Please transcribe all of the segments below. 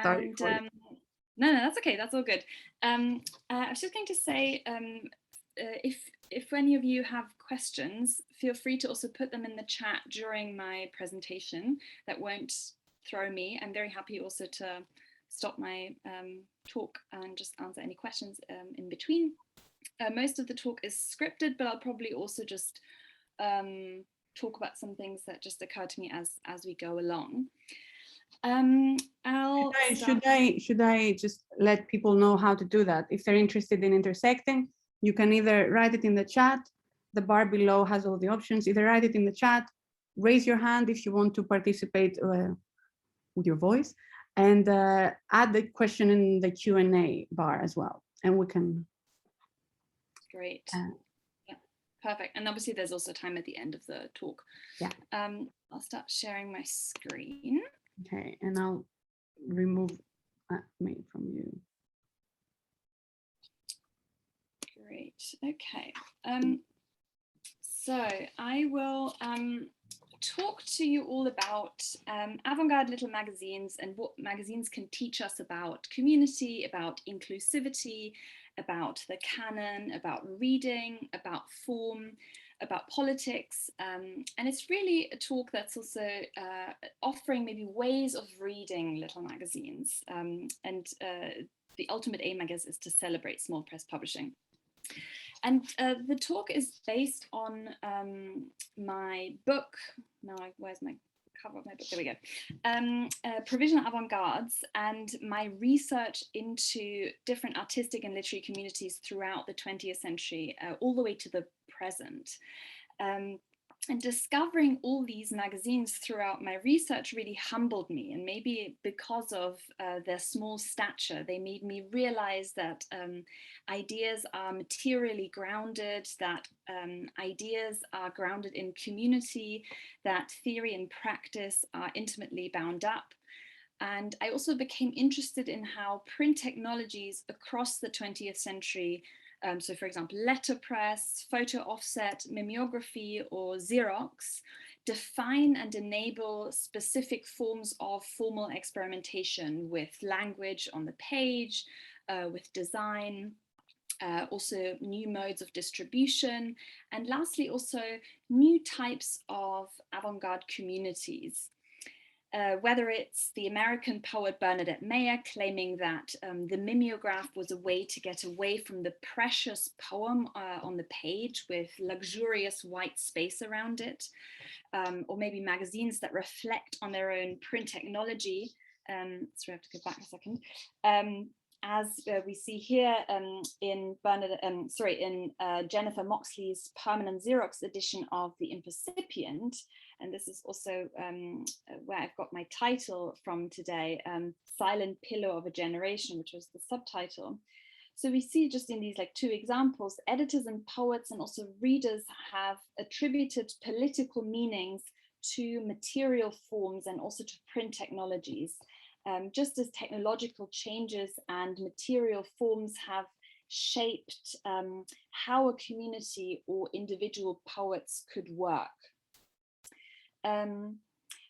Sorry for you. No, that's okay. That's all good. I was just going to say, if any of you have questions, feel free to also put them in the chat during my presentation. That won't throw me. I'm very happy also to stop my talk and just answer any questions in between. Most of the talk is scripted, but I'll probably also just talk about some things that just occur to me as we go along. Should I just let people know how to do that? If they're interested in intersecting, you can either write it in the chat. The bar below has all the options. Either write it in the chat, raise your hand if you want to participate with your voice, and add the question in the Q&A bar as well, and we can. Great. Yeah, perfect. And obviously there's also time at the end of the talk. Yeah. I'll start sharing my screen. Okay, and I'll remove me from you. Great. Okay. So I will talk to you all about avant-garde little magazines and what magazines can teach us about community, about inclusivity, about the canon, about reading, about form, about politics. And it's really a talk that's also offering maybe ways of reading little magazines. And the ultimate aim, I guess, is to celebrate small press publishing. And the talk is based on my book. Now, where's my cover of my book? There we go. Provisional Avant-Gardes, and my research into different artistic and literary communities throughout the 20th century, all the way to the present. And discovering all these magazines throughout my research really humbled me, and maybe because of their small stature, they made me realize that ideas are materially grounded, that ideas are grounded in community, that theory and practice are intimately bound up. And I also became interested in how print technologies across the 20th century, so for example, letterpress, photo offset, mimeography, or Xerox, define and enable specific forms of formal experimentation with language on the page, with design, also new modes of distribution, and lastly, also new types of avant-garde communities. Whether it's the American poet Bernadette Meyer claiming that the mimeograph was a way to get away from the precious poem on the page with luxurious white space around it, or maybe magazines that reflect on their own print technology. Sorry, I have to go back a second. As we see here in Jennifer Moxley's permanent Xerox edition of The Impercipient, and this is also where I've got my title from today, Silent Pillow of a Generation, which was the subtitle. So we see just in these two examples, editors and poets and also readers have attributed political meanings to material forms and also to print technologies. Just as technological changes and material forms have shaped how a community or individual poets could work.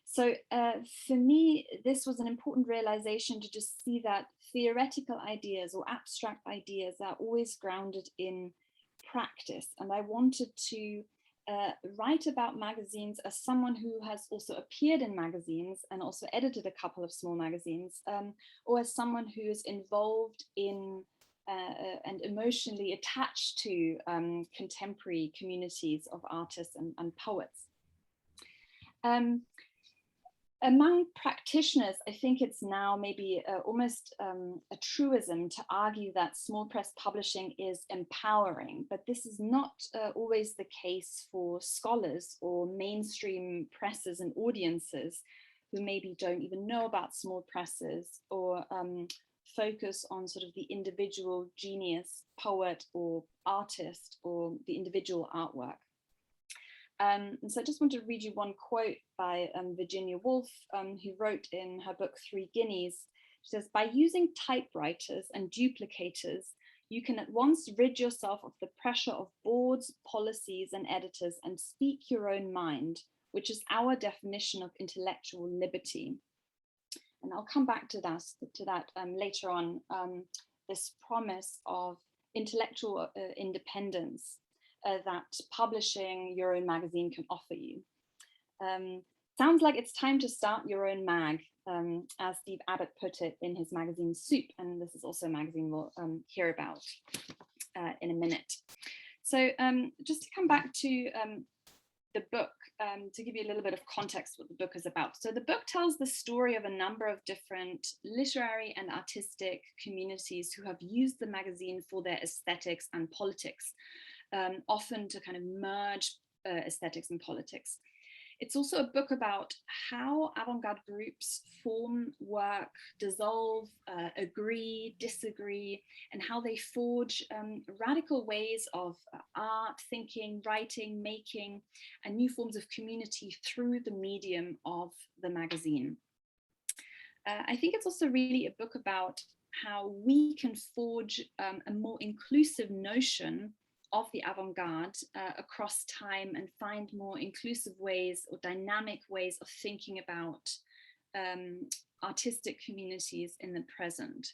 So for me, this was an important realization to just see that theoretical ideas or abstract ideas are always grounded in practice. And I wanted to write about magazines as someone who has also appeared in magazines and also edited a couple of small magazines, or as someone who is involved in and emotionally attached to contemporary communities of artists and poets. Among practitioners, I think it's now maybe almost a truism to argue that small press publishing is empowering, but this is not always the case for scholars or mainstream presses and audiences who maybe don't even know about small presses or focus on sort of the individual genius, poet or artist or the individual artwork. And so I just want to read you one quote by Virginia Woolf, who wrote in her book, 3 Guineas. She says, "By using typewriters and duplicators, you can at once rid yourself of the pressure of boards, policies, and editors and speak your own mind, which is our definition of intellectual liberty. and I'll come back to that later on, this promise of intellectual independence that publishing your own magazine can offer you. Sounds like it's time to start your own mag, as Steve Abbott put it in his magazine Soup, and this is also a magazine we'll hear about in a minute. So just to come back to the book, to give you a little bit of context what the book is about. So the book tells the story of a number of different literary and artistic communities who have used the magazine for their aesthetics and politics, often to kind of merge aesthetics and politics. It's also a book about how avant-garde groups form, work, dissolve, agree, disagree, and how they forge radical ways of art, thinking, writing, making, and new forms of community through the medium of the magazine. I think it's also really a book about how we can forge a more inclusive notion of the avant-garde across time and find more inclusive ways or dynamic ways of thinking about artistic communities in the present.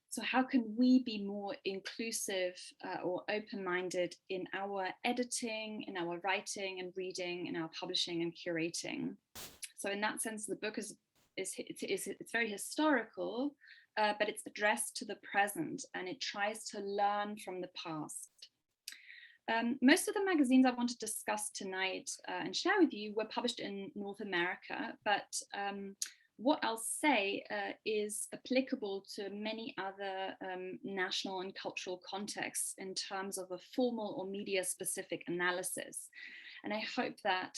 So how can we be more inclusive or open-minded in our editing, in our writing and reading, in our publishing and curating? So in that sense, the book is very historical, but it's addressed to the present, and it tries to learn from the past. Most of the magazines I want to discuss tonight and share with you were published in North America, but what I'll say is applicable to many other national and cultural contexts in terms of a formal or media-specific analysis. And I hope that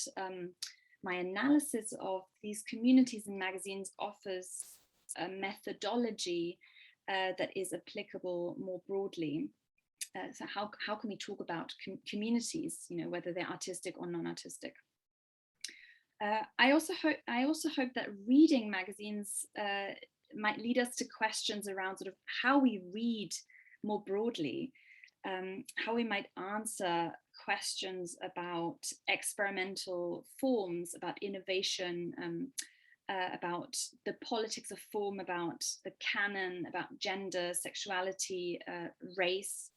my analysis of these communities and magazines offers a methodology that is applicable more broadly. So how can we talk about communities, whether they're artistic or non-artistic? I also hope that reading magazines might lead us to questions around sort of how we read more broadly, how we might answer questions about experimental forms, about innovation, about the politics of form, about the canon, about gender, sexuality, race.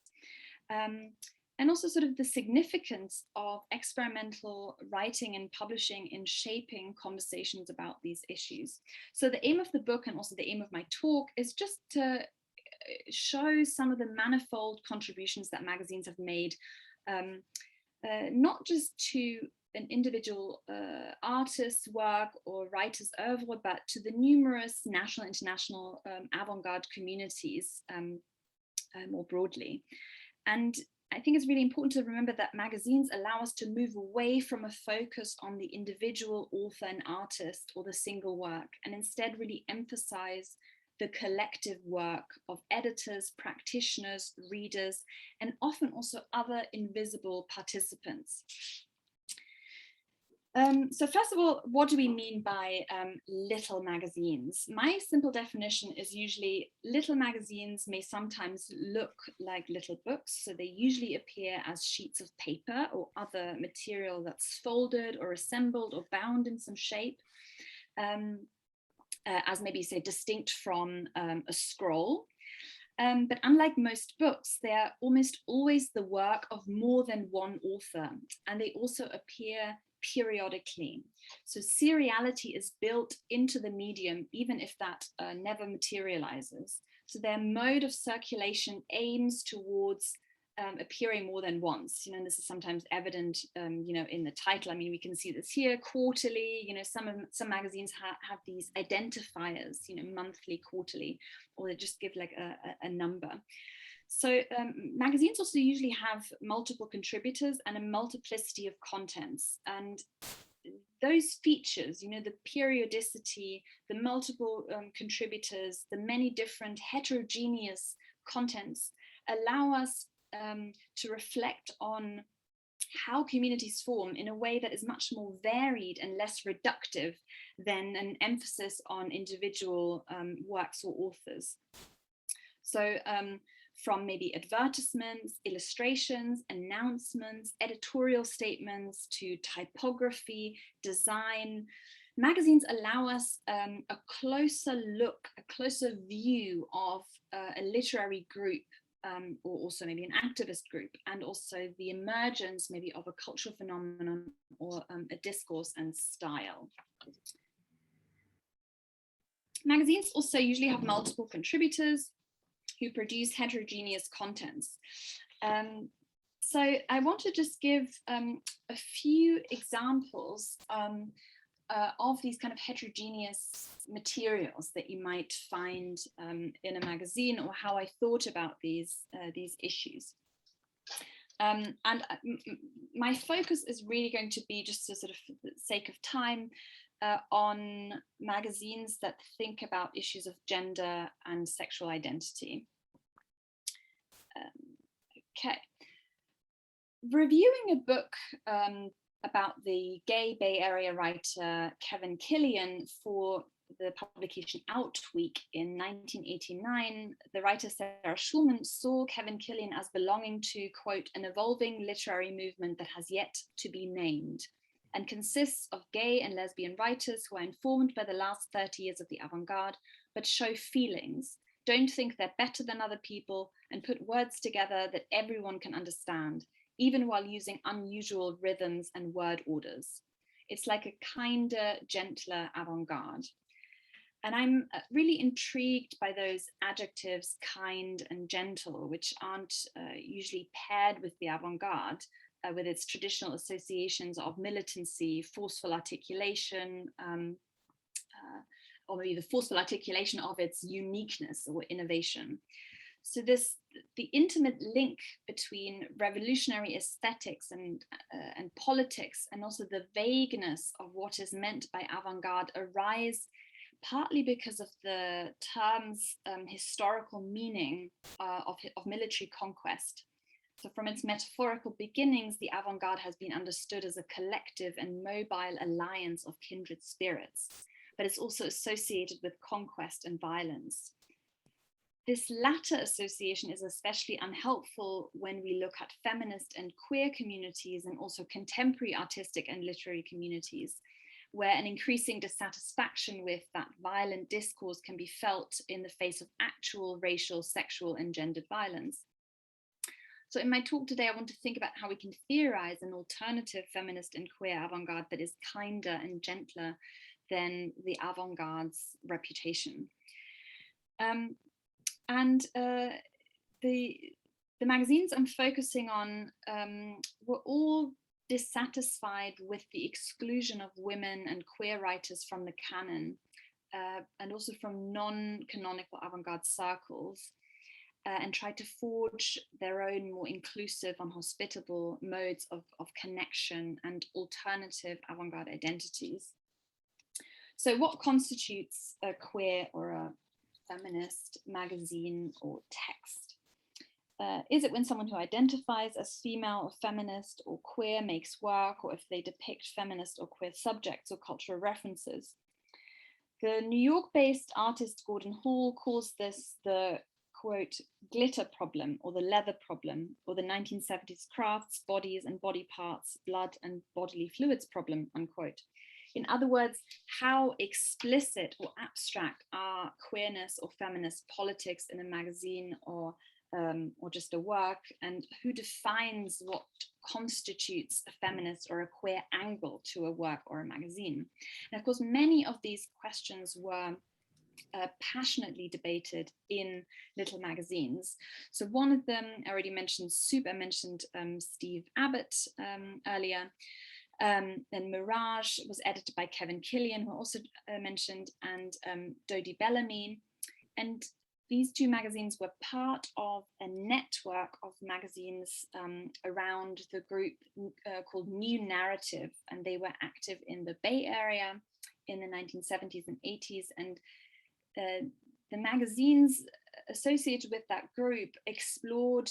And also sort of the significance of experimental writing and publishing in shaping conversations about these issues. So the aim of the book, and also the aim of my talk, is just to show some of the manifold contributions that magazines have made, not just to an individual artist's work or writer's oeuvre, but to the numerous national and international avant-garde communities more broadly. And I think it's really important to remember that magazines allow us to move away from a focus on the individual author and artist or the single work, and instead really emphasize the collective work of editors, practitioners, readers, and often also other invisible participants. So first of all, what do we mean by little magazines? My simple definition is usually little magazines may sometimes look like little books. So they usually appear as sheets of paper or other material that's folded or assembled or bound in some shape, as maybe say distinct from a scroll. But unlike most books, they are almost always the work of more than one author, and they also appear periodically. So seriality is built into the medium, even if that never materializes. So their mode of circulation aims towards appearing more than once, and this is sometimes evident, in the title. I mean, we can see this here, quarterly, some magazines have these identifiers, monthly, quarterly, or they just give like a number. So magazines also usually have multiple contributors and a multiplicity of contents. And those features, the periodicity, the multiple contributors, the many different heterogeneous contents allow us to reflect on how communities form in a way that is much more varied and less reductive than an emphasis on individual works or authors. So from maybe advertisements, illustrations, announcements, editorial statements, to typography, design, magazines allow us a closer look, a closer view of a literary group, or also maybe an activist group, and also the emergence maybe of a cultural phenomenon or a discourse and style. Magazines also usually have multiple contributors who produce heterogeneous contents. So I want to just give a few examples of these kind of heterogeneous materials that you might find in a magazine, or how I thought about these issues. And my focus is really going to be, just to sort of for the sake of time, on magazines that think about issues of gender and sexual identity. Okay. Reviewing a book about the gay Bay Area writer Kevin Killian for the publication Outweek in 1989, the writer Sarah Schulman saw Kevin Killian as belonging to, quote, an evolving literary movement that has yet to be named, and consists of gay and lesbian writers who are informed by the last 30 years of the avant-garde, but show feelings, don't think they're better than other people, and put words together that everyone can understand, even while using unusual rhythms and word orders. It's like a kinder, gentler avant-garde. And I'm really intrigued by those adjectives, kind and gentle, which aren't usually paired with the avant-garde, with its traditional associations of militancy, forceful articulation, or maybe the forceful articulation of its uniqueness or innovation. So the intimate link between revolutionary aesthetics and politics, and also the vagueness of what is meant by avant-garde, arise partly because of the term's historical meaning of military conquest. So from its metaphorical beginnings, the avant-garde has been understood as a collective and mobile alliance of kindred spirits, but it's also associated with conquest and violence. This latter association is especially unhelpful when we look at feminist and queer communities, and also contemporary artistic and literary communities, where an increasing dissatisfaction with that violent discourse can be felt in the face of actual racial, sexual, and gendered violence. So in my talk today, I want to think about how we can theorize an alternative feminist and queer avant-garde that is kinder and gentler than the avant-garde's reputation. The magazines I'm focusing on were all dissatisfied with the exclusion of women and queer writers from the canon, and also from non-canonical avant-garde circles, and tried to forge their own more inclusive and hospitable modes of connection and alternative avant-garde identities. So what constitutes a queer or a feminist magazine or text? Is it when someone who identifies as female or feminist or queer makes work, or if they depict feminist or queer subjects or cultural references? The New York-based artist Gordon Hall calls this the, quote, glitter problem, or the leather problem, or the 1970s crafts, bodies and body parts, blood and bodily fluids problem, unquote. In other words, how explicit or abstract are queerness or feminist politics in a magazine or just a work, and who defines what constitutes a feminist or a queer angle to a work or a magazine? And of course, many of these questions were passionately debated in little magazines. So one of them, I already mentioned Soup, I mentioned Steve Abbott earlier. Then Mirage was edited by Kevin Killian, who I also mentioned, and Dodie Bellamy. And these two magazines were part of a network of magazines around the group called New Narrative, and they were active in the Bay Area in the 1970s and 80s. And the magazines associated with that group explored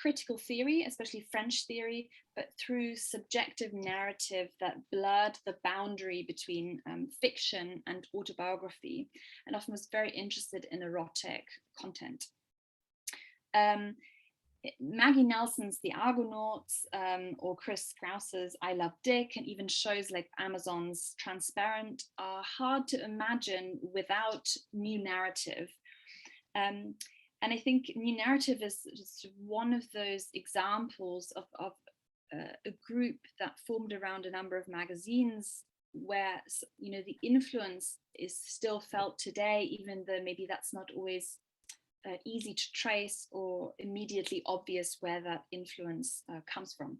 critical theory, especially French theory, but through subjective narrative that blurred the boundary between fiction and autobiography, and often was very interested in erotic content. Maggie Nelson's The Argonauts, or Chris Krause's I Love Dick, and even shows like Amazon's Transparent are hard to imagine without new narrative. And I think new narrative is just one of those examples of a group that formed around a number of magazines where, you know, the influence is still felt today, even though maybe that's not always easy to trace or immediately obvious where that influence comes from.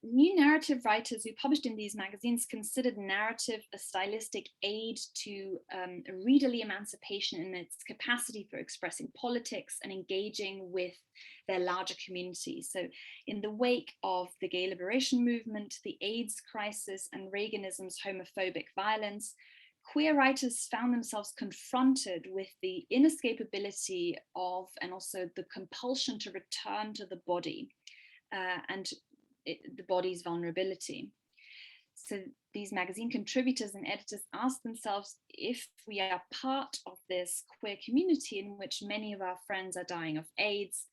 New narrative writers who published in these magazines considered narrative a stylistic aid to readerly emancipation in its capacity for expressing politics and engaging with their larger community. So in the wake of the gay liberation movement, the AIDS crisis, and Reaganism's homophobic violence, queer writers found themselves confronted with the inescapability of, and also the compulsion to return to the body and the body's vulnerability. So these magazine contributors and editors asked themselves, if we are part of this queer community in which many of our friends are dying of AIDS,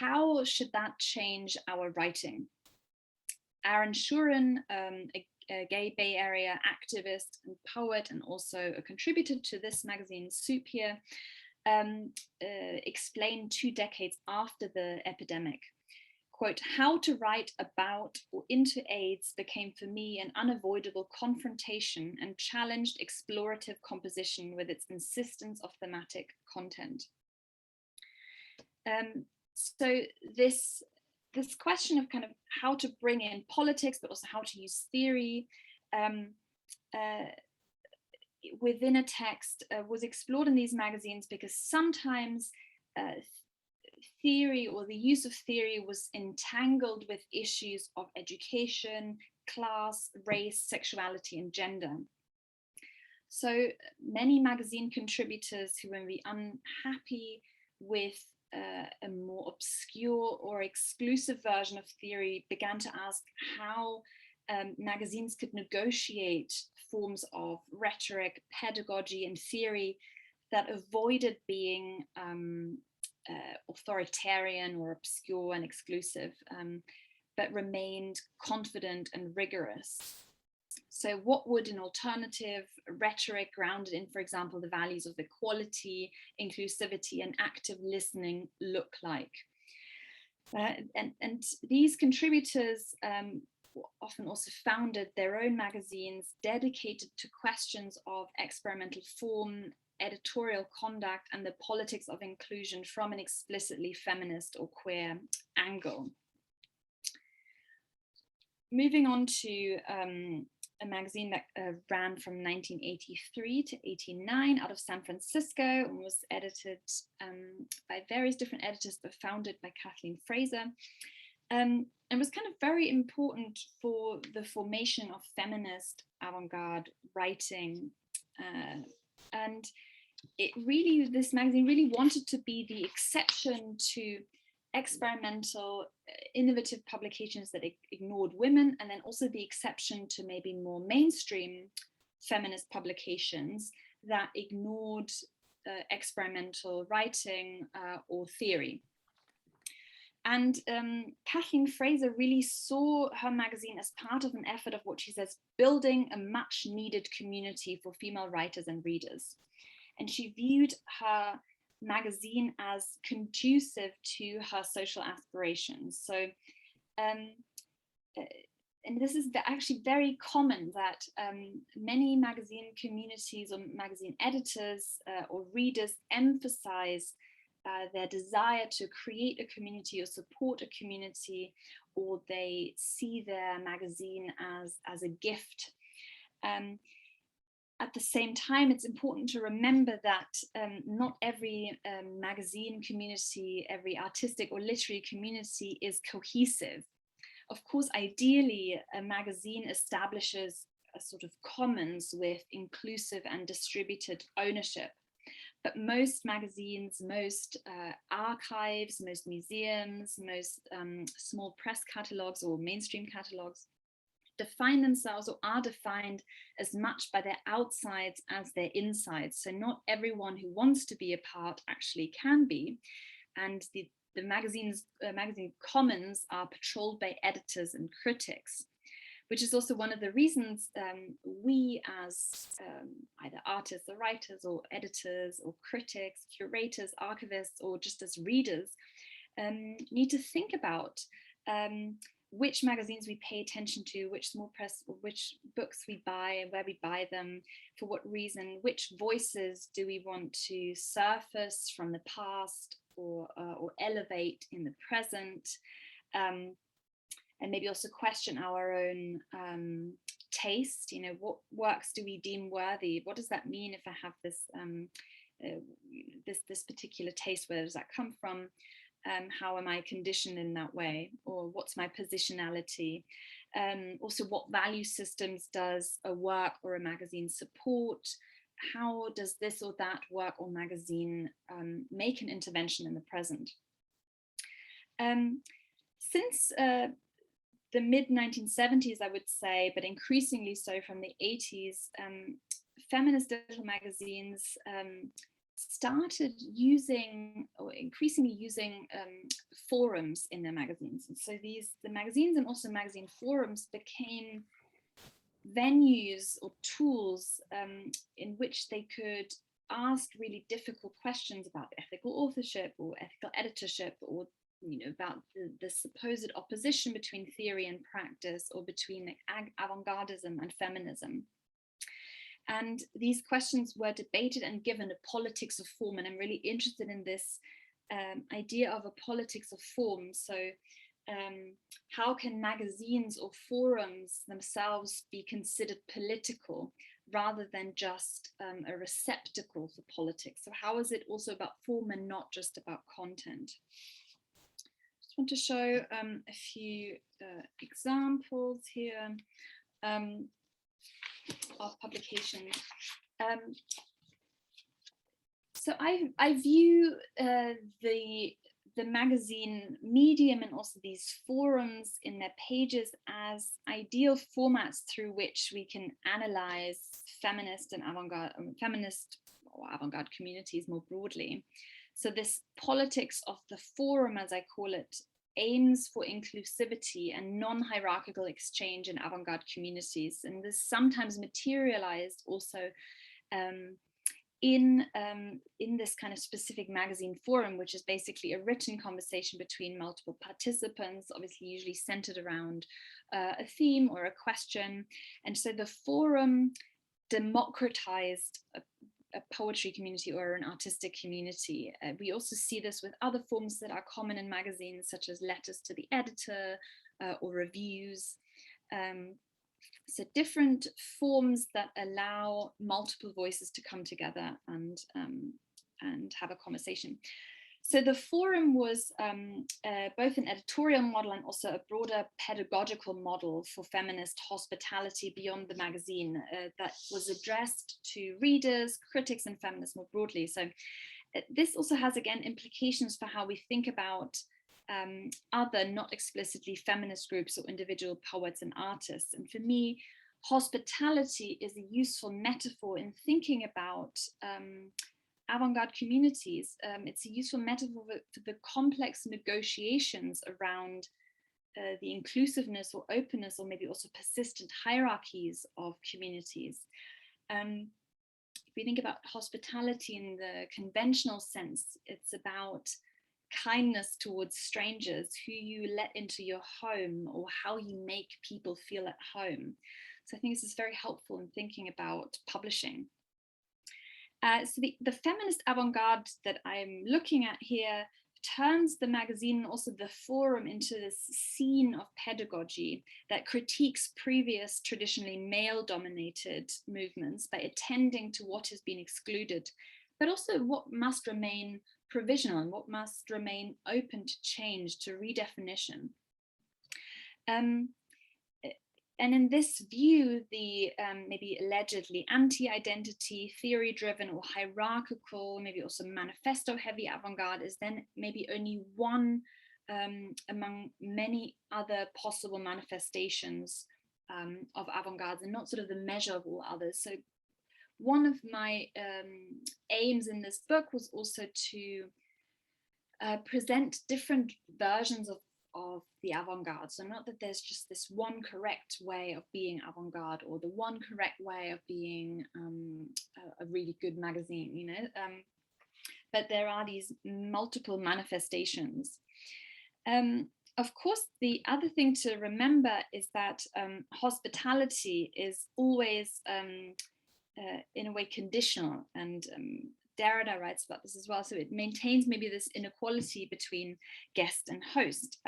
how should that change our writing? Aaron Shuren, a gay Bay Area activist and poet, and also a contributor to this magazine, Soup Here, explained 2 decades after the epidemic, quote, "How to write about or into AIDS became for me an unavoidable confrontation and challenged explorative composition with its insistence of thematic content." So this question of kind of how to bring in politics, but also how to use theory within a text was explored in these magazines, because sometimes theory, or the use of theory, was entangled with issues of education, class, race, sexuality, and gender. So many magazine contributors who were unhappy with a more obscure or exclusive version of theory began to ask how magazines could negotiate forms of rhetoric, pedagogy, and theory that avoided being authoritarian or obscure and exclusive, but remained confident and rigorous. So what would an alternative rhetoric grounded in, for example, the values of equality, inclusivity, and active listening look like? And these contributors often also founded their own magazines dedicated to questions of experimental form, editorial conduct, and the politics of inclusion from an explicitly feminist or queer angle. Moving on to a magazine that ran from 1983 to 89 out of San Francisco, and was edited by various different editors, but founded by Kathleen Fraser, and was kind of very important for the formation of feminist avant-garde writing. And this magazine really wanted to be the exception to experimental, innovative publications that ignored women, and then also the exception to maybe more mainstream feminist publications that ignored experimental writing or theory. And Kathleen Fraser really saw her magazine as part of an effort of what she says, building a much needed community for female writers and readers. And she viewed her magazine as conducive to her social aspirations. So, and this is actually very common that many magazine communities or magazine editors or readers emphasize their desire to create a community or support a community, or they see their magazine as a gift. At the same time, it's important to remember that not every magazine community, every artistic or literary community is cohesive. Of course, ideally, a magazine establishes a sort of commons with inclusive and distributed ownership. But most magazines, most archives, most museums, most small press catalogs or mainstream catalogs define themselves or are defined as much by their outsides as their insides. So not everyone who wants to be a part actually can be. and the magazine commons are patrolled by editors and critics, which is also one of the reasons we as either artists or writers or editors or critics, curators, archivists, or just as readers need to think about which magazines we pay attention to, which small press, or which books we buy and where we buy them, for what reason, which voices do we want to surface from the past or elevate in the present, and maybe also question our own taste. You know, what works do we deem worthy? What does that mean if I have this this particular taste? Where does that come from? How am I conditioned in that way? Or what's my positionality? Also, what value systems does a work or a magazine support? How does this or that work or magazine make an intervention in the present? Since the mid-1970s, I would say, but increasingly so from the 80s, feminist digital magazines started using, or increasingly using, forums in their magazines. And so the magazines and also magazine forums became venues or tools in which they could ask really difficult questions about ethical authorship or ethical editorship, or about the supposed opposition between theory and practice, or between avant-gardism and feminism. And these questions were debated and given a politics of form. And I'm really interested in this idea of a politics of form. So how can magazines or forums themselves be considered political rather than just a receptacle for politics? So how is it also about form and not just about content? Just want to show a few examples here of publications. So I view the magazine medium and also these forums in their pages as ideal formats through which we can analyze feminist and feminist or avant-garde communities more broadly. So this politics of the forum, as I call it, aims for inclusivity and non-hierarchical exchange in avant-garde communities. And this sometimes materialized also in this kind of specific magazine forum, which is basically a written conversation between multiple participants, obviously usually centered around a theme or a question. And so the forum democratized a poetry community or an artistic community. We also see this with other forms that are common in magazines, such as letters to the editor or reviews. So different forms that allow multiple voices to come together and have a conversation. So the forum was both an editorial model and also a broader pedagogical model for feminist hospitality beyond the magazine that was addressed to readers, critics, and feminists more broadly. So this also has, again, implications for how we think about other not explicitly feminist groups or individual poets and artists. And for me, hospitality is a useful metaphor in thinking about avant-garde communities. It's a useful metaphor for the complex negotiations around the inclusiveness or openness, or maybe also persistent hierarchies of communities. If we think about hospitality in the conventional sense, it's about kindness towards strangers, who you let into your home, or how you make people feel at home. So I think this is very helpful in thinking about publishing. So the feminist avant-garde that I'm looking at here turns the magazine and also the forum into this scene of pedagogy that critiques previous traditionally male-dominated movements by attending to what has been excluded, but also what must remain provisional and what must remain open to change, to redefinition. And in this view, the maybe allegedly anti-identity, theory-driven or hierarchical, maybe also manifesto-heavy avant-garde is then maybe only one among many other possible manifestations of avant-garde, and not sort of the measure of all others. So one of my aims in this book was also to present different versions of the avant-garde. So not that there's just this one correct way of being avant-garde or the one correct way of being a really good magazine, you know, but there are these multiple manifestations. Of course, the other thing to remember is that hospitality is always in a way conditional, and Derrida writes about this as well. So it maintains maybe this inequality between guest and host.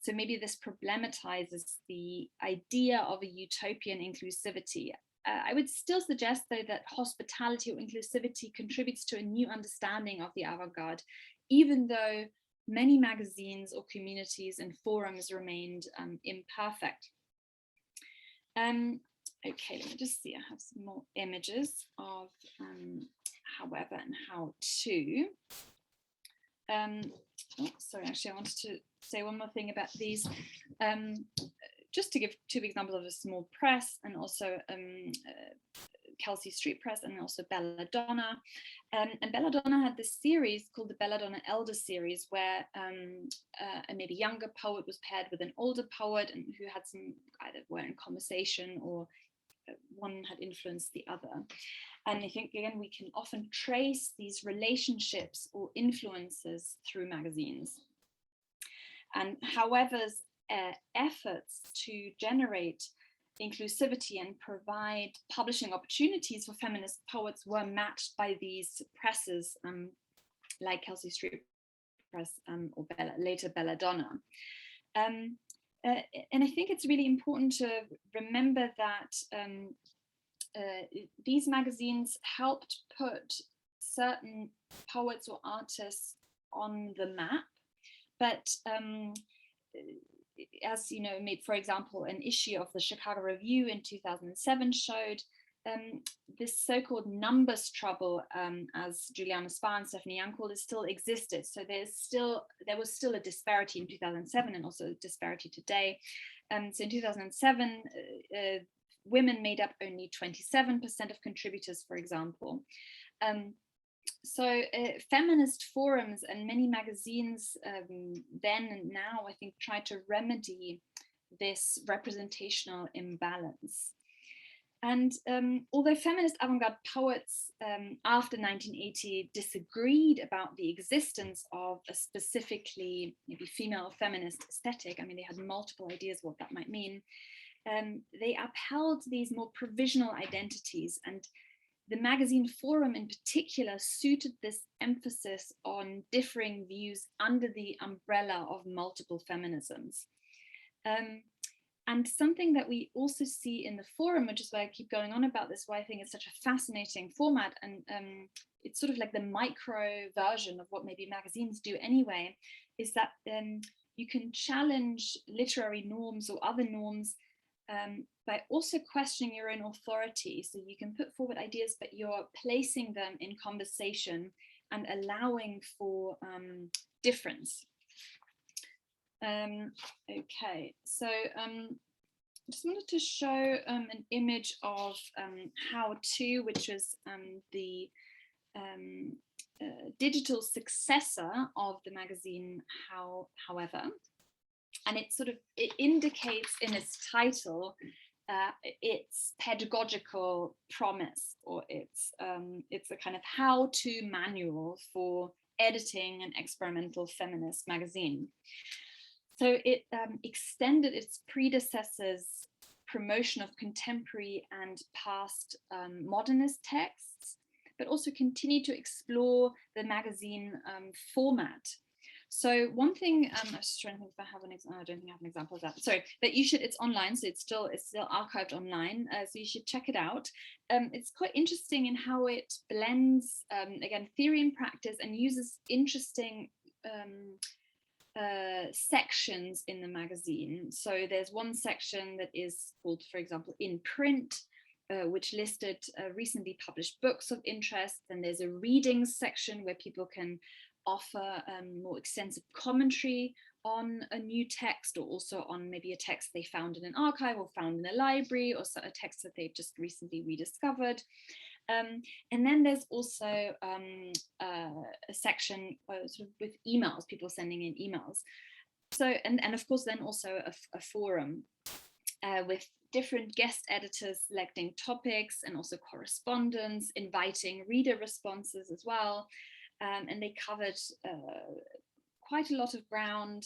So maybe this problematizes the idea of a utopian inclusivity. I would still suggest, though, that hospitality or inclusivity contributes to a new understanding of the avant-garde, even though many magazines or communities and forums remained imperfect. Okay, let me just see, I have some more images of however and how to. Oh, sorry, actually I wanted to say one more thing about these. Just to give two examples of a small press, and also Kelsey Street Press, and also Belladonna. And Belladonna had this series called the Belladonna Elder Series, where a maybe younger poet was paired with an older poet, and who had some, either were in conversation or one had influenced the other. And I think, again, we can often trace these relationships or influences through magazines. And however's efforts to generate inclusivity and provide publishing opportunities for feminist poets were matched by these presses like Kelsey Street Press or later Belladonna. And I think it's really important to remember that these magazines helped put certain poets or artists on the map, but as you know, made, for example, an issue of the Chicago Review in 2007 showed this so-called numbers trouble, as Juliana Spa and Stephanie Young called it, still existed. So there was still a disparity in 2007, and also a disparity today. So in 2007, women made up only 27% of contributors, for example. So feminist forums and many magazines then and now, I think, try to remedy this representational imbalance. And although feminist avant-garde poets after 1980 disagreed about the existence of a specifically maybe female feminist aesthetic, I mean, they had multiple ideas what that might mean, they upheld these more provisional identities, and the magazine forum in particular suited this emphasis on differing views under the umbrella of multiple feminisms. And something that we also see in the forum, which is why I keep going on about this, why I think it's such a fascinating format, and it's sort of like the micro version of what maybe magazines do anyway, is that you can challenge literary norms or other norms by also questioning your own authority. So you can put forward ideas, but you're placing them in conversation and allowing for difference. Okay, so I just wanted to show an image of How To, which was the digital successor of the magazine However. And it indicates in its title its pedagogical promise, or it's a kind of how-to manual for editing an experimental feminist magazine. So it extended its predecessor's promotion of contemporary and past modernist texts, but also continued to explore the magazine format. So one thing, I was just trying to think if I have an example. I don't think I have an example of that. Sorry, but you should. It's online, so it's still archived online. So you should check it out. It's quite interesting in how it blends again theory and practice, and uses interesting sections in the magazine. So there's one section that is called, for example, in print, which listed recently published books of interest. And there's a readings section where people can offer more extensive commentary on a new text, or also on maybe a text they found in an archive or found in a library, or a text that they've just recently rediscovered. And then there's also a section sort of with emails, people sending in emails. So, and of course, then also a forum with different guest editors selecting topics, and also correspondence, inviting reader responses as well. And they covered quite a lot of ground,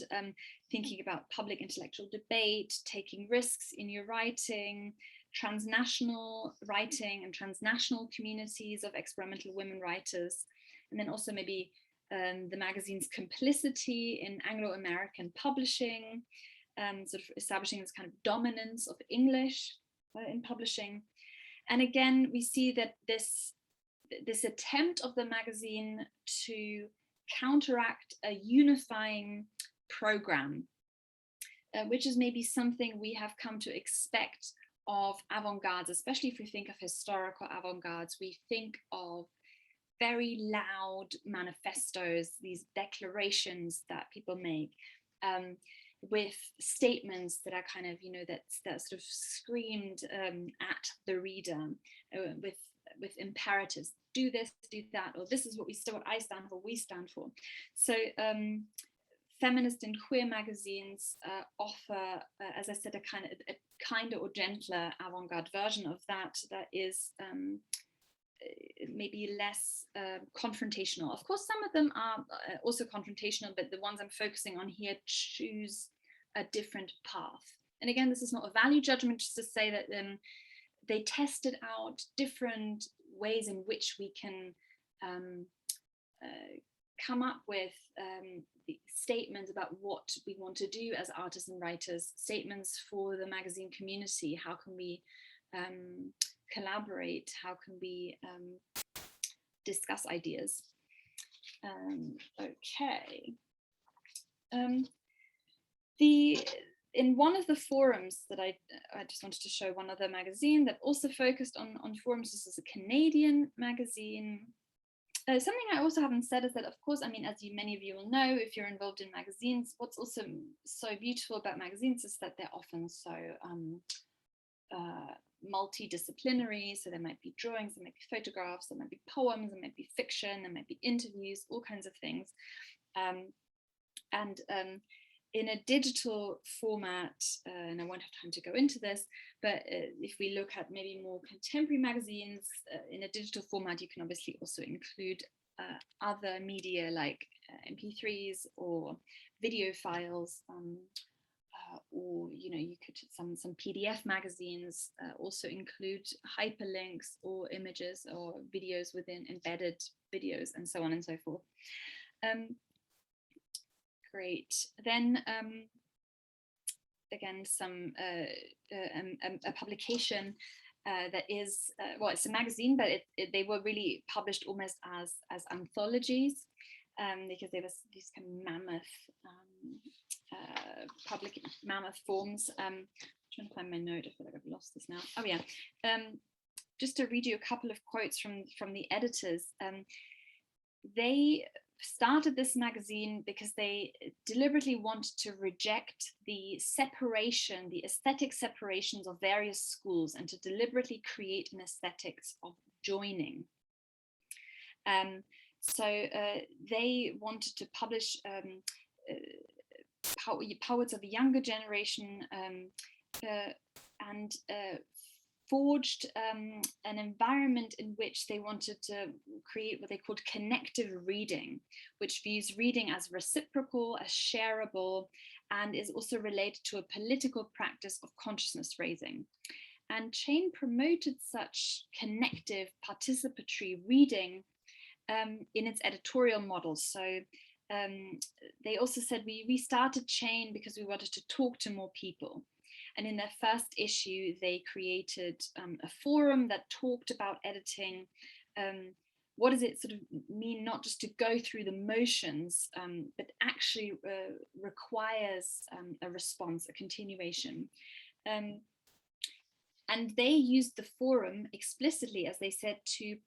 thinking about public intellectual debate, taking risks in your writing, transnational writing and transnational communities of experimental women writers, and then also maybe the magazine's complicity in Anglo-American publishing, sort of establishing this kind of dominance of English in publishing. And again, we see that this attempt of the magazine to counteract a unifying program, which is maybe something we have come to expect of avant-gardes, especially if we think of historical avant-gardes. We think of very loud manifestos, these declarations that people make, with statements that are kind of, you know, that sort of screamed at the reader, with imperatives: do this, do that, or this is what I stand for, we stand for. So feminist and queer magazines offer, as I said, a kinder or gentler avant-garde version of that is maybe less confrontational. Of course, some of them are also confrontational, but the ones I'm focusing on here choose a different path. And again, this is not a value judgment, just to say that they tested out different ways in which we can come up with the statements about what we want to do as artists and writers, statements for the magazine community. How can we collaborate? How can we discuss ideas? Okay. In one of the forums that I just wanted to show one other magazine that also focused on forums. This is a Canadian magazine. Something I also haven't said is that, of course, I mean, as many of you will know, if you're involved in magazines, what's also so beautiful about magazines is that they're often so multidisciplinary. So there might be drawings, there might be photographs, there might be poems, there might be fiction, there might be interviews, all kinds of things. In a digital format, and I won't have time to go into this, but if we look at maybe more contemporary magazines, in a digital format, you can obviously also include other media like MP3s or video files, or, you know, you could, some PDF magazines also include hyperlinks or images or videos within embedded videos, and so on and so forth. Great. Then again, a publication that is, well, it's a magazine, but they were really published almost as anthologies, because they were these kind of mammoth forms. I'm trying to find my note. I feel like I've lost this now. Oh yeah. Just to read you a couple of quotes from the editors. They started this magazine because they deliberately wanted to reject the separation, the aesthetic separations of various schools, and to deliberately create an aesthetics of joining. So they wanted to publish poets of a younger generation, and forged an environment in which they wanted to create what they called connective reading, which views reading as reciprocal, as shareable, and is also related to a political practice of consciousness raising. And Chain promoted such connective, participatory reading in its editorial models. So they also said, we started Chain because we wanted to talk to more people. And in their first issue, they created a forum that talked about editing. What does it sort of mean, not just to go through the motions, but actually requires a response, a continuation. And they used the forum explicitly, as they said, to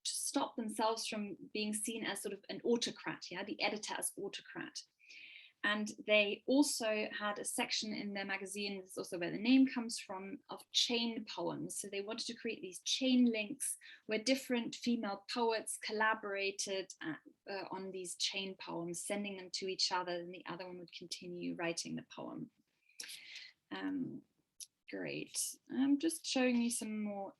stop themselves from being seen as sort of an autocrat, yeah, the editor as autocrat. And they also had a section in their magazine, this is also where the name comes from, of chain poems. So they wanted to create these chain links where different female poets collaborated on these chain poems, sending them to each other, and the other one would continue writing the poem. Great. I'm just showing you some more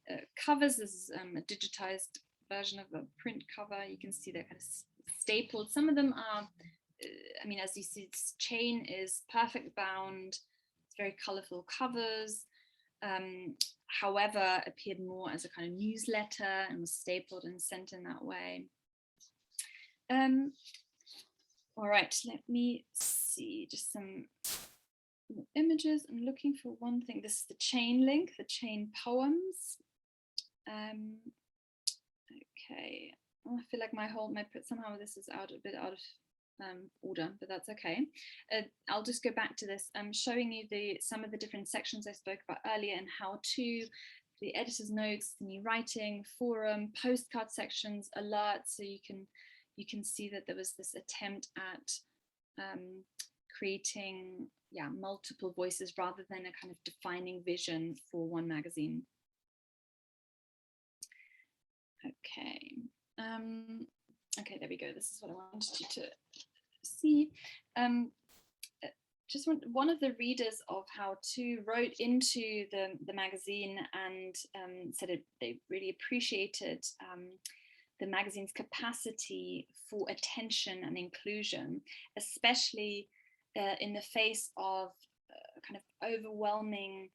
covers. This is a digitized version of a print cover. You can see they're kind of stapled. Some of them are, I mean, as you see, this chain is perfect bound. It's very colorful covers. However, appeared more as a kind of newsletter and was stapled and sent in that way. All right, let me see just some images. I'm looking for one thing. This is the chain link, the chain poems. Okay, oh, I feel like somehow this is a bit out of order, but that's okay. I'll just go back to this. I'm showing you some of the different sections I spoke about earlier, and how to the editor's notes, the new writing, forum, postcard sections, alerts. So you can see that there was this attempt at creating multiple voices rather than a kind of defining vision for one magazine. Okay. Okay, there we go. This is what I wanted you to see. Just one of the readers of How To wrote into the magazine and said they really appreciated the magazine's capacity for attention and inclusion, especially in the face of kind of overwhelming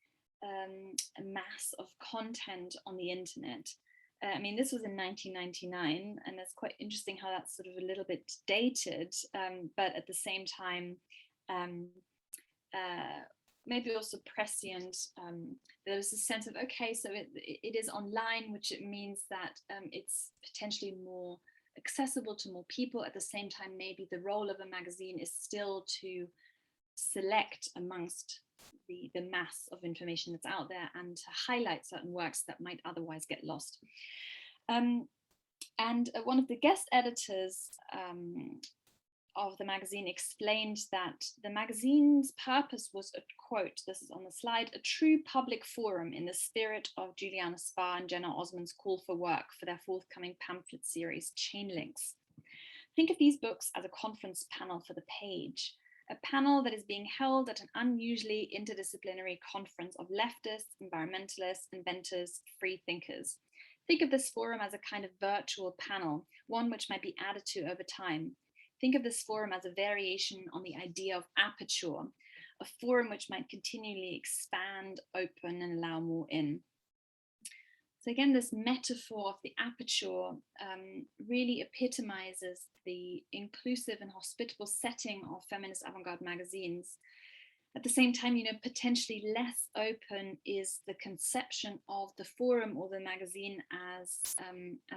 mass of content on the internet. I mean, this was in 1999, and it's quite interesting how that's sort of a little bit dated, but at the same time, maybe also prescient. There was a sense of, okay, so it is online, which it means that it's potentially more accessible to more people. At the same time, maybe the role of a magazine is still to select amongst the mass of information that's out there and to highlight certain works that might otherwise get lost. And one of the guest editors of the magazine explained that the magazine's purpose was, a quote, this is on the slide, a true public forum in the spirit of Juliana Spahr and Jenna Osmond's call for work for their forthcoming pamphlet series, Chain Links. Think of these books as a conference panel for the page, a panel that is being held at an unusually interdisciplinary conference of leftists, environmentalists, inventors, free thinkers. Think of this forum as a kind of virtual panel, one which might be added to over time. Think of this forum as a variation on the idea of aperture, a forum which might continually expand, open, and allow more in. So again, this metaphor of the aperture really epitomizes the inclusive and hospitable setting of feminist avant-garde magazines. At the same time, potentially less open is the conception of the forum or the magazine as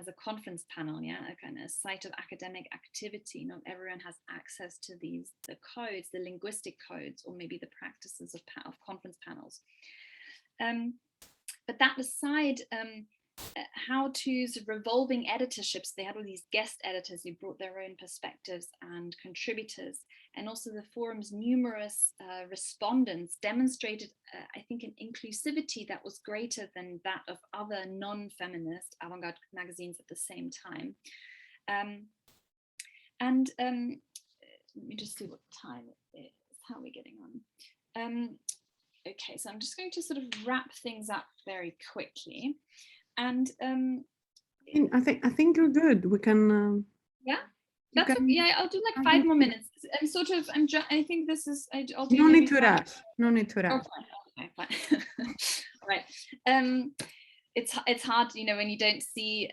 a conference panel, a kind of site of academic activity. Not everyone has access to the codes, the linguistic codes, or maybe the practices of conference panels. But that aside, How To's revolving editorships, they had all these guest editors who brought their own perspectives and contributors, and also the forum's numerous respondents demonstrated, I think, an inclusivity that was greater than that of other non-feminist avant-garde magazines at the same time. Let me just see what time it is. How are we getting on? Okay, so I'm just going to sort of wrap things up very quickly. And I think you're good. We can. Yeah, that's okay. Yeah, I'll do like 5 more minutes. I think this is. I'll do. No need to rush. No need to rush. Okay, fine. All right. It's hard, when you don't see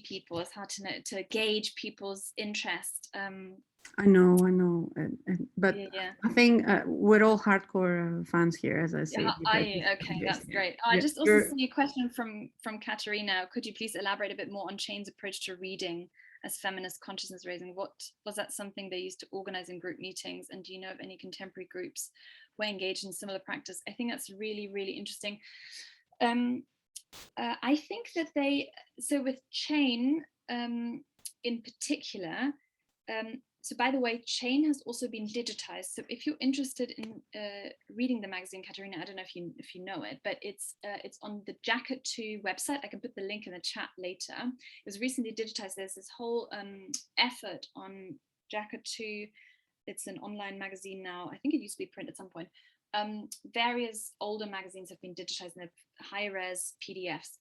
people. It's hard to gauge people's interest. I know, but yeah. I think we're all hardcore fans here, as I say. Yeah, okay, that's great. I just also see a question from Katerina. Could you please elaborate a bit more on Chain's approach to reading as feminist consciousness raising? What was that something they used to organize in group meetings? And do you know of any contemporary groups who engaged in similar practice? I think that's really, really interesting. I think that so with Chain in particular, So by the way, Chain has also been digitized. So if you're interested in reading the magazine, Katerina, I don't know if you know it, but it's on the Jacket 2 website. I can put the link in the chat later. It was recently digitized. There's this whole effort on Jacket 2. It's an online magazine now. I think it used to be print at some point. Various older magazines have been digitized in the high-res PDFs.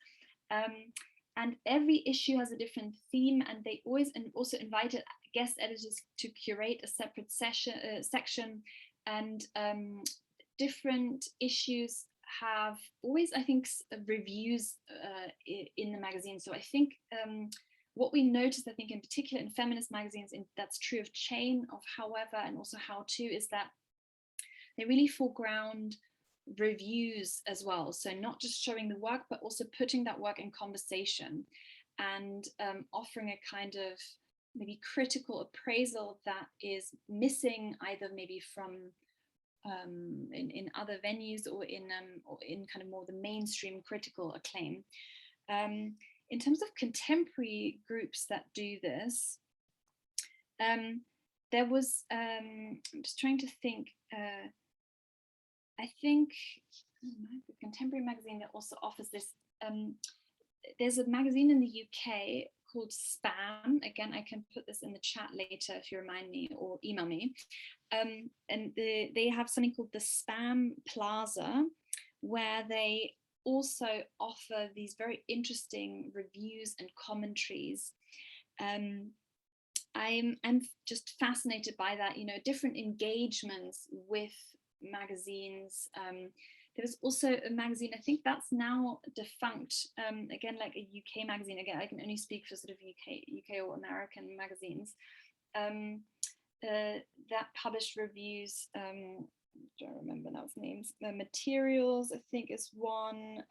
And every issue has a different theme, and they always also invited guest editors to curate a separate section, and different issues have always, I think, reviews in the magazine. So I think what we noticed, I think in particular in feminist magazines, and that's true of Chain, of However, and also How To, is that they really foreground reviews as well. So not just showing the work, but also putting that work in conversation and offering a kind of maybe critical appraisal that is missing either maybe from in other venues or in kind of more the mainstream critical acclaim. In terms of contemporary groups that do this, there was, I'm just trying to think, I think the contemporary magazine that also offers this, there's a magazine in the UK called Spam. Again, I can put this in the chat later if you remind me or email me. And they have something called the Spam Plaza, where they also offer these very interesting reviews and commentaries. I'm just fascinated by that, you know, different engagements with magazines. There was also a magazine, I think that's now defunct, again, like a UK magazine. Again, I can only speak for sort of UK or American magazines, that published reviews. Don't remember now its names. Materials, I think, is one.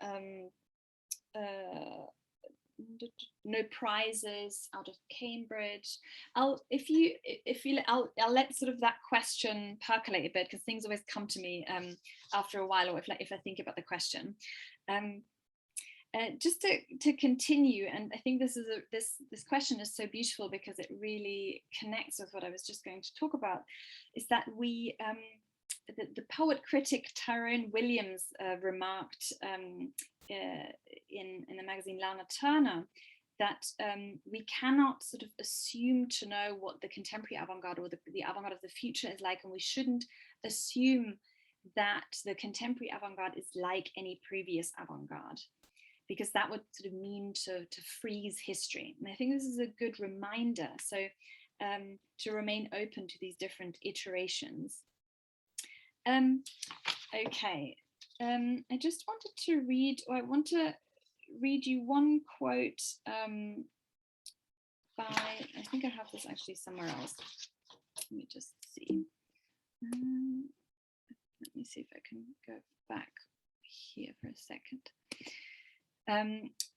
No Prizes out of Cambridge. I'll let sort of that question percolate a bit, because things always come to me after a while, or if I think about the question. Just to continue, and I think this is this question is so beautiful because it really connects with what I was just going to talk about, is that we the poet critic Tyrone Williams remarked in the magazine Lana Turner that we cannot sort of assume to know what the contemporary avant-garde or the avant-garde of the future is like, and we shouldn't assume that the contemporary avant-garde is like any previous avant-garde, because that would sort of mean to freeze history. And I think this is a good reminder, so to remain open to these different iterations. Okay, I just wanted to read, or I want to read you one quote by, I think I have this actually somewhere else. Let me just see. Let me see if I can go back here for a second.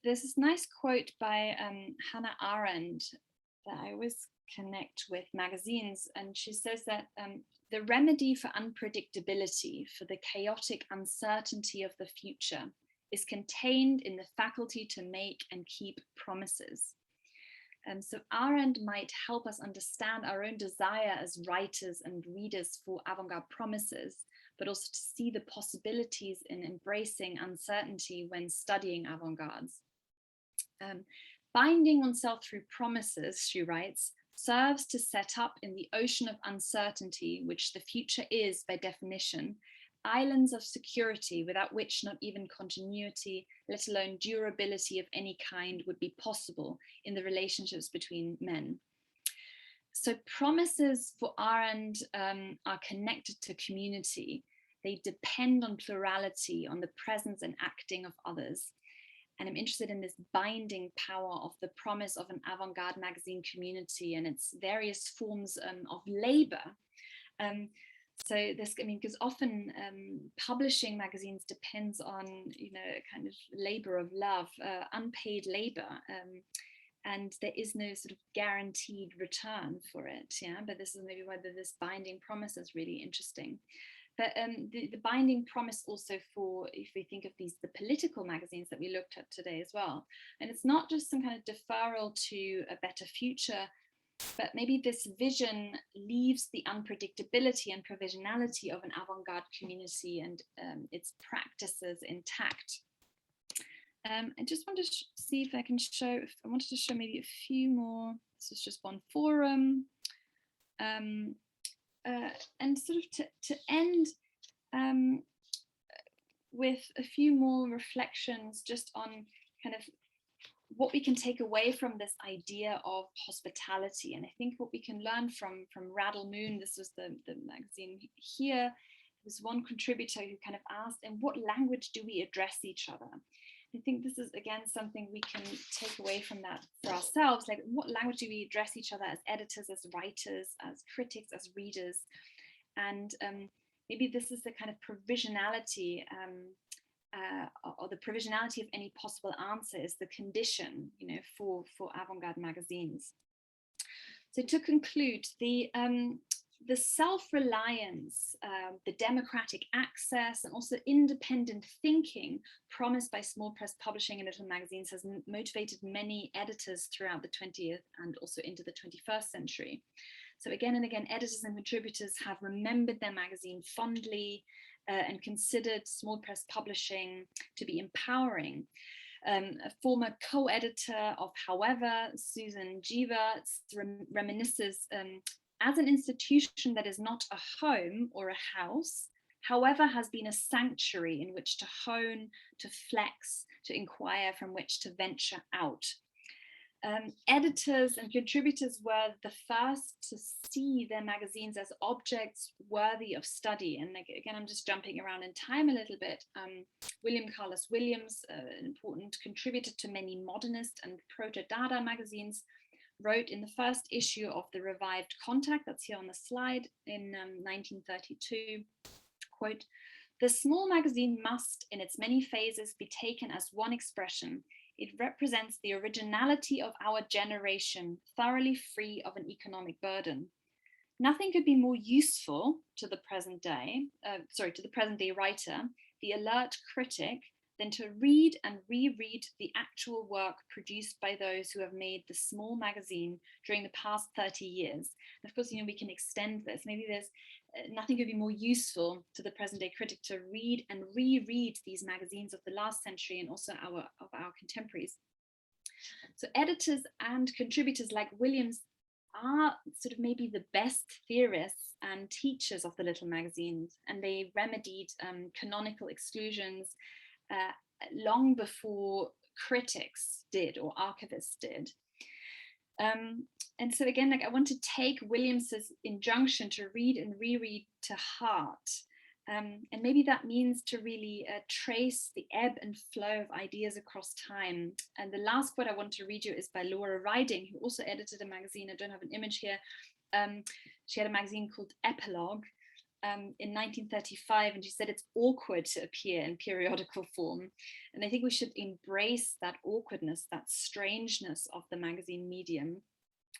There's this nice quote by Hannah Arendt that I always connect with magazines, and she says that the remedy for unpredictability, for the chaotic uncertainty of the future, is contained in the faculty to make and keep promises. So Arendt might help us understand our own desire as writers and readers for avant-garde promises, but also to see the possibilities in embracing uncertainty when studying avant-gardes. Binding oneself through promises, she writes, serves to set up in the ocean of uncertainty, which the future is by definition, islands of security without which not even continuity, let alone durability of any kind, would be possible in the relationships between men. So promises for Arendt are connected to community. They depend on plurality, on the presence and acting of others. And I'm interested in this binding power of the promise of an avant-garde magazine community and its various forms of labor. So this, I mean, because often publishing magazines depends on, you know, kind of labor of love, unpaid labor, and there is no sort of guaranteed return for it. Yeah, but this is maybe whether this binding promise is really interesting. But the binding promise also for, if we think of the political magazines that we looked at today as well, and it's not just some kind of deferral to a better future, but maybe this vision leaves the unpredictability and provisionality of an avant-garde community and its practices intact. I just want to see if I can show, I wanted to show maybe a few more. This is just one forum. And sort of to end with a few more reflections just on kind of what we can take away from this idea of hospitality. And I think what we can learn from Rattle Moon, this was the magazine here, there was one contributor who kind of asked, in what language do we address each other? I think this is, again, something we can take away from that for ourselves. Like, in what language do we address each other as editors, as writers, as critics, as readers? And maybe this is the kind of provisionality or the provisionality of any possible answer is the condition, you know, for avant-garde magazines. So to conclude, the self-reliance, the democratic access, and also independent thinking promised by small press publishing and little magazines has motivated many editors throughout the 20th and also into the 21st century. So again and again, editors and contributors have remembered their magazine fondly and considered small press publishing to be empowering. A former co-editor of However, Susan Jeever, reminisces as an institution that is not a home or a house, However has been a sanctuary in which to hone, to flex, to inquire, from which to venture out. Editors and contributors were the first to see their magazines as objects worthy of study. And like, again, I'm just jumping around in time a little bit. William Carlos Williams, an important contributor to many modernist and proto-Dada magazines, wrote in the first issue of the revived Contact, that's here on the slide, in 1932, quote, "The small magazine must, in its many phases, be taken as one expression. It represents the originality of our generation, thoroughly free of an economic burden. Nothing could be more useful to the present day writer, the alert critic, than to read and reread the actual work produced by those who have made the small magazine during the past 30 years. And of course, you know, we can extend this. Maybe there's nothing could be more useful to the present day critic to read and reread these magazines of the last century and also of our contemporaries." So editors and contributors like Williams are sort of maybe the best theorists and teachers of the little magazines, and they remedied canonical exclusions long before critics did or archivists did. And so again, like, I want to take Williams's injunction to read and reread to heart. And maybe that means to really trace the ebb and flow of ideas across time. And the last quote I want to read you is by Laura Riding, who also edited a magazine. I don't have an image here. She had a magazine called Epilogue in 1935, and she said it's awkward to appear in periodical form. And I think we should embrace that awkwardness, that strangeness of the magazine medium.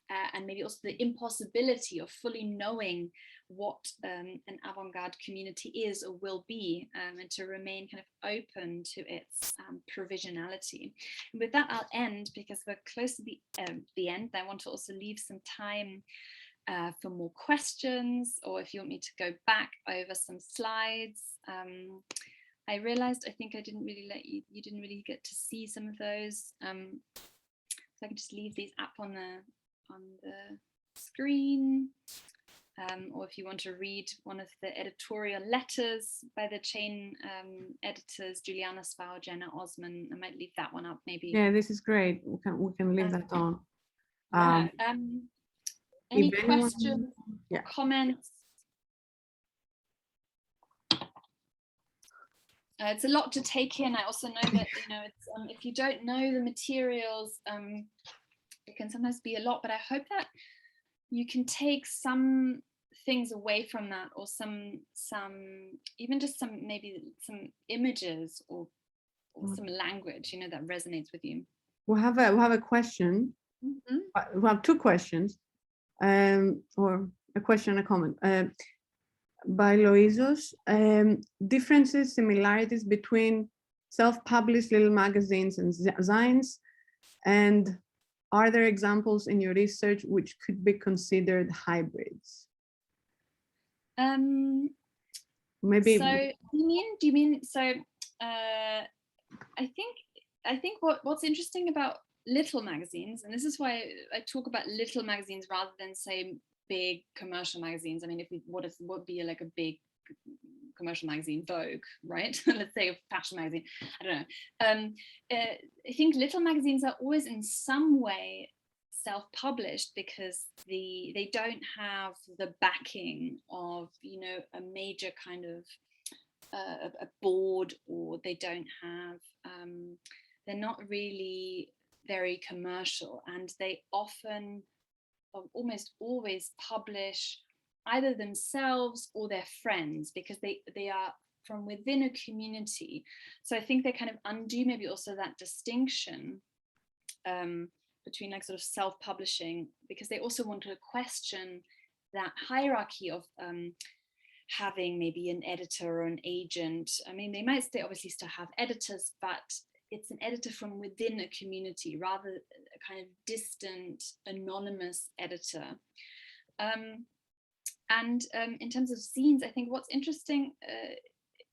And maybe also the impossibility of fully knowing what an avant-garde community is or will be, and to remain kind of open to its provisionality. And with that, I'll end because we're close to the end. I want to also leave some time for more questions, or if you want me to go back over some slides. I realized I think I didn't really let you didn't really get to see some of those. So I can just leave these up on the screen, or if you want to read one of the editorial letters by the chain editors, Juliana Svao, Jenna Osman, I might leave that one up maybe. Yeah, this is great. We can leave that on. Any questions or comments? It's a lot to take in. I also know that, you know, it's, if you don't know the materials, it can sometimes be a lot, but I hope that you can take some things away from that, or some even just maybe some images or some language, you know, that resonates with you. We'll have a question. Mm-hmm. We have two questions, or a question and a comment by Loizos. Differences, similarities between self-published little magazines and zines and are there examples in your research which could be considered hybrids? Maybe. So do you mean so? I think what's interesting about little magazines, and this is why I talk about little magazines rather than say big commercial magazines. I mean, if we, what would be like a big commercial magazine, Vogue, right? Let's say a fashion magazine. I don't know. I think little magazines are always in some way self-published because they don't have the backing of, you know, a major kind of a board, or they don't have they're not really very commercial, and they often almost always publish either themselves or their friends because they are from within a community. So I think they kind of undo maybe also that distinction between like sort of self-publishing, because they also want to question that hierarchy of having maybe an editor or an agent. I mean, they might obviously still have editors, but it's an editor from within a community rather a kind of distant, anonymous editor. And in terms of zines, I think what's interesting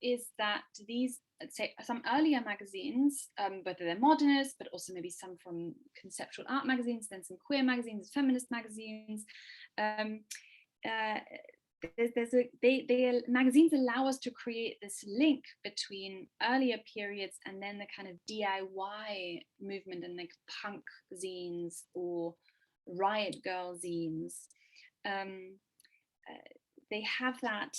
is that these, let's say, some earlier magazines, whether they're modernist, but also maybe some from conceptual art magazines, then some queer magazines, feminist magazines, magazines allow us to create this link between earlier periods and then the kind of DIY movement and like punk zines or riot girl zines. They have that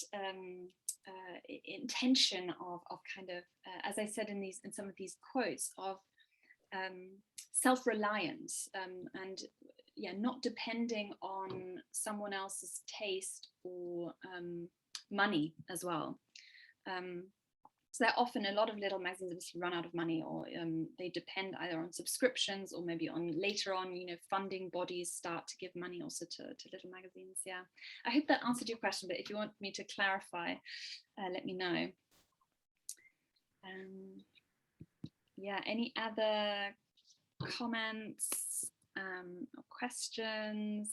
intention of kind of, as I said in some of these quotes, of self-reliance and yeah, not depending on someone else's taste or money as well. So they're often, a lot of little magazines obviously run out of money, or they depend either on subscriptions or maybe on later on, you know, funding bodies start to give money also to little magazines. Yeah, I hope that answered your question, but if you want me to clarify, let me know. Yeah, any other comments or questions?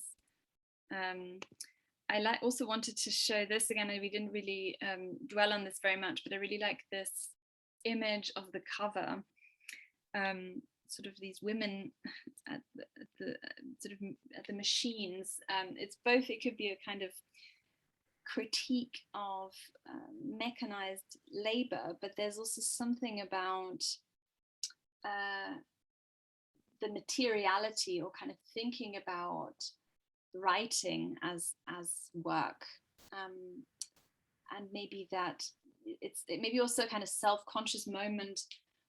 I also wanted to show this again, and we didn't really dwell on this very much, but I really like this image of the cover, sort of these women at the machines. It's both, it could be a kind of critique of mechanized labor, but there's also something about the materiality, or kind of thinking about writing as work, and maybe that it maybe also a kind of self-conscious moment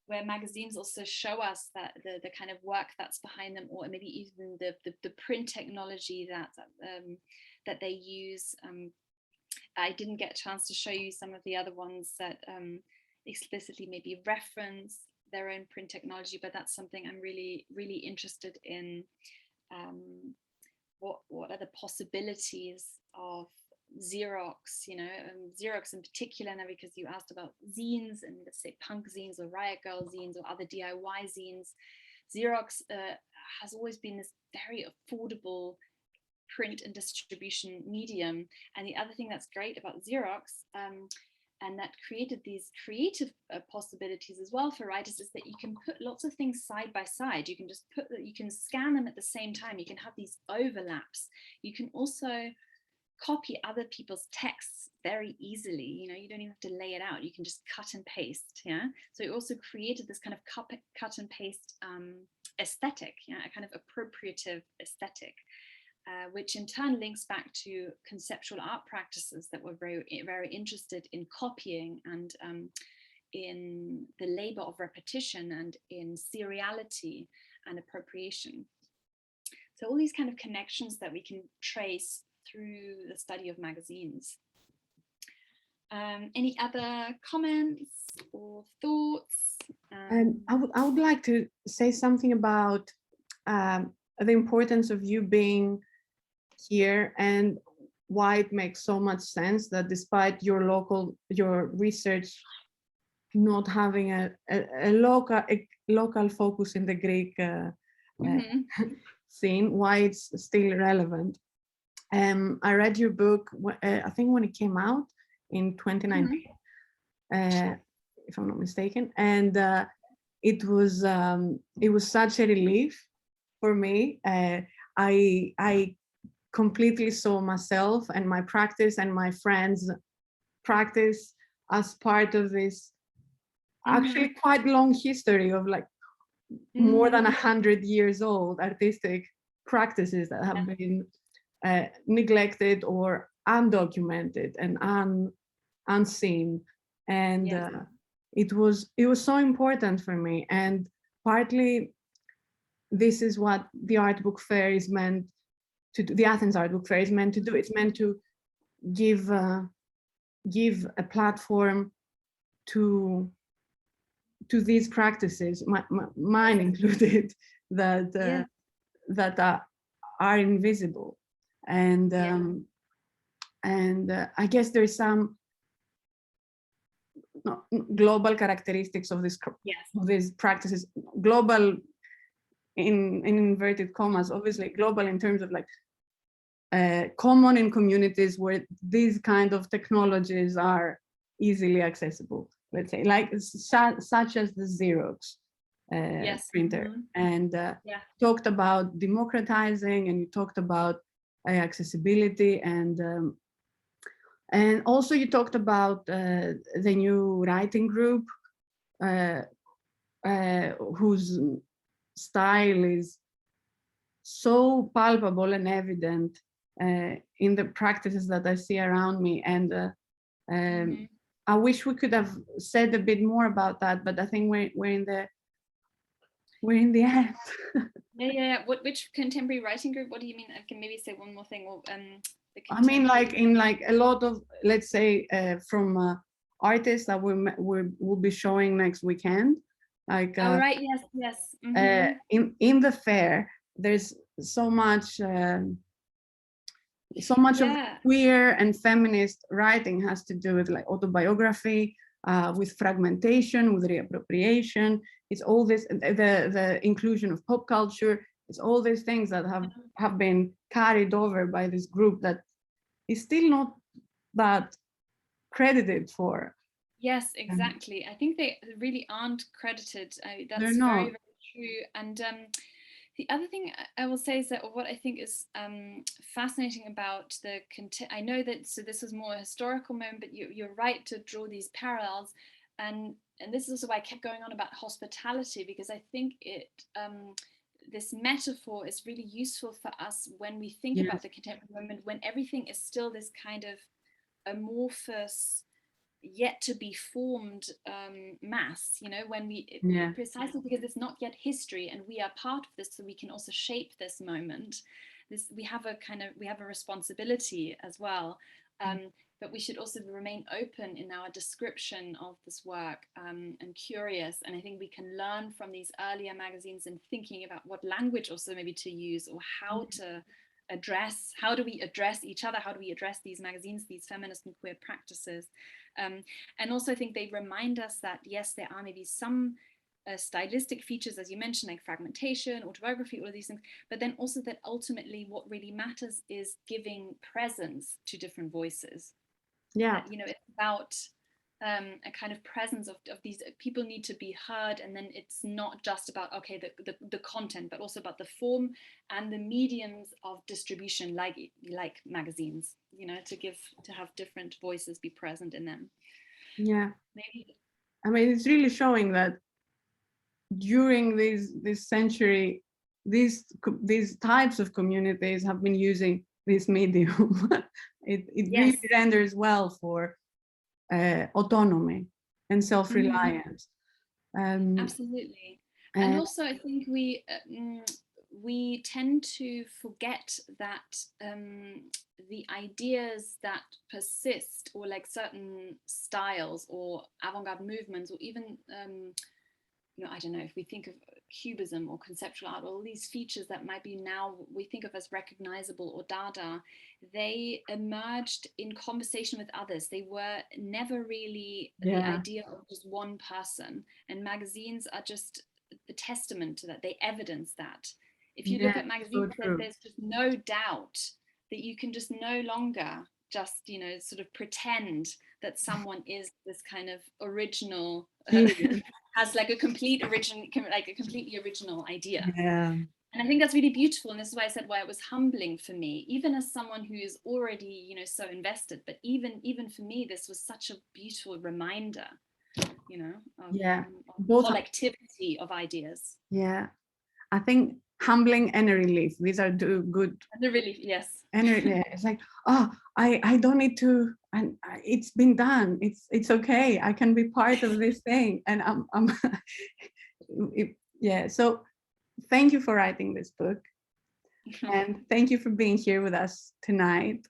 where magazines also show us that the kind of work that's behind them, or maybe even the print technology that they use. I didn't get a chance to show you some of the other ones that explicitly maybe reference their own print technology, but that's something I'm really, really interested in. What are the possibilities of Xerox, you know, Xerox in particular, now because you asked about zines and let's say punk zines or riot girl zines or other DIY zines. Xerox has always been this very affordable print and distribution medium. And the other thing that's great about Xerox, and that created these creative possibilities as well for writers, is that you can put lots of things side by side. You can just you can scan them at the same time. You can have these overlaps. You can also copy other people's texts very easily. You know, you don't even have to lay it out. You can just cut and paste. Yeah. So it also created this kind of cut and paste aesthetic, yeah, a kind of appropriative aesthetic. Which in turn links back to conceptual art practices that were very, very interested in copying and in the labor of repetition and in seriality and appropriation. So all these kind of connections that we can trace through the study of magazines. Any other comments or thoughts? I would like to say something about the importance of you being here and why it makes so much sense that despite your research not having a local focus in the Greek scene, why it's still relevant. I read your book, I think when it came out in 2019, if I'm not mistaken, and it was such a relief for me. I completely saw myself and my practice and my friends' practice as part of this actually quite long history of like more than 100 years old artistic practices that have been neglected or undocumented and unseen. And it was so important for me. And partly this is what the art book fair is meant to do. The Athens Art Book Fair is meant to do. It's meant to give a platform to these practices, mine included, that are invisible. And I guess there's some global characteristics of this of these practices. Global in inverted commas, obviously global in terms of like common in communities where these kind of technologies are easily accessible, let's say, like such as the Xerox printer. And talked about democratizing, and you talked about accessibility, and also you talked about the new writing group whose style is so palpable and evident in the practices that I see around me. And I wish we could have said a bit more about that, but I think we're in the end. Which contemporary writing group? What do you mean? I can maybe say one more thing. Or, I mean, like in like a lot of, let's say, from artists that we'll be showing next weekend. Like right, yes. In the fair, there's so much of queer and feminist writing has to do with like autobiography, with fragmentation, with reappropriation. It's all this, the inclusion of pop culture. It's all these things that have been carried over by this group that is still not that credited for. Yes, exactly. I think they really aren't credited. That's very, very true. And the other thing I will say is that what I think is fascinating about the I know that, so this was more a historical moment, but you're right to draw these parallels. And this is also why I kept going on about hospitality, because I think this metaphor is really useful for us when we think about the contemporary moment, when everything is still this kind of amorphous, yet to be formed mass, you know, when we precisely because it's not yet history and we are part of this, so we can also shape this moment. We have a responsibility as well, but we should also remain open in our description of this work, and curious. And I think we can learn from these earlier magazines and thinking about what language also maybe to use, or how to address, how do we address each other, how do we address these magazines, these feminist and queer practices. And also I think they remind us that yes, there are maybe some stylistic features, as you mentioned, like fragmentation, autobiography, all of these things, but then also that ultimately what really matters is giving presence to different voices. That, you know, it's about a kind of presence of these people need to be heard, and then it's not just about the content, but also about the form and the mediums of distribution, like magazines, you know, to have different voices be present in them. Maybe. I mean, it's really showing that during this century, these types of communities have been using this medium. It really renders well for autonomy and self-reliance. Absolutely. And also I think we tend to forget that the ideas that persist, or like certain styles or avant-garde movements, or even you know, I don't know, if we think of cubism or conceptual art, all these features that might be now we think of as recognizable, or Dada, they emerged in conversation with others. They were never really the idea of just one person, and magazines are just the testament to that. They evidence that If you look Yeah, at magazines, so true. there's just no doubt that you can just no longer just, you know, sort of pretend that someone is this kind of original, has like a completely original idea. Yeah. And I think that's really beautiful. And this is why I said why it was humbling for me, even as someone who is already, you know, so invested. But even for me, this was such a beautiful reminder, you know, of, of collectivity of ideas. Yeah, I think humbling and a relief. These are two good. And a relief, yes. And it's like, oh, I don't need to, and it's been done. It's okay. I can be part of this thing, and I'm yeah. So thank you for writing this book, and thank you for being here with us tonight.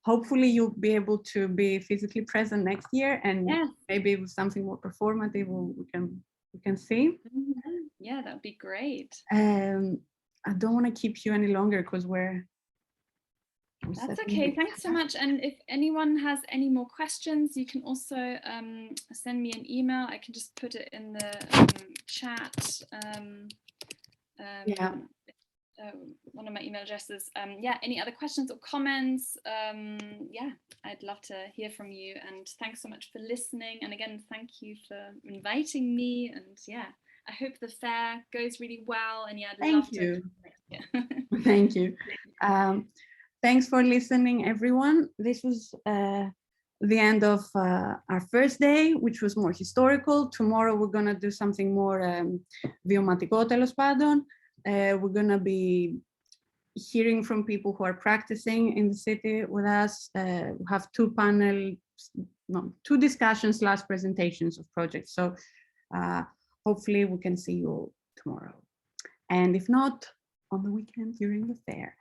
Hopefully you'll be able to be physically present next year, and maybe with something more performative we can see. Yeah, that'd be great. I don't want to keep you any longer because that's okay. Thanks so much. And if anyone has any more questions, you can also send me an email. I can just put it in the chat. One of my email addresses. Yeah, any other questions or comments? Yeah, I'd love to hear from you. And thanks so much for listening. And again, thank you for inviting me. And yeah, I hope the fair goes really well. And yeah, I'd love to. Thank you. Thanks for listening, everyone. This was the end of our first day, which was more historical. Tomorrow we're gonna do something more βιωματικό, τέλος πάντων. We're gonna be hearing from people who are practicing in the city with us. We have two discussions / presentations of projects. So hopefully we can see you tomorrow. And if not, on the weekend during the fair.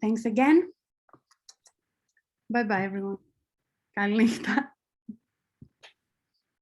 Thanks again. Bye bye, everyone. Καληνύχτα.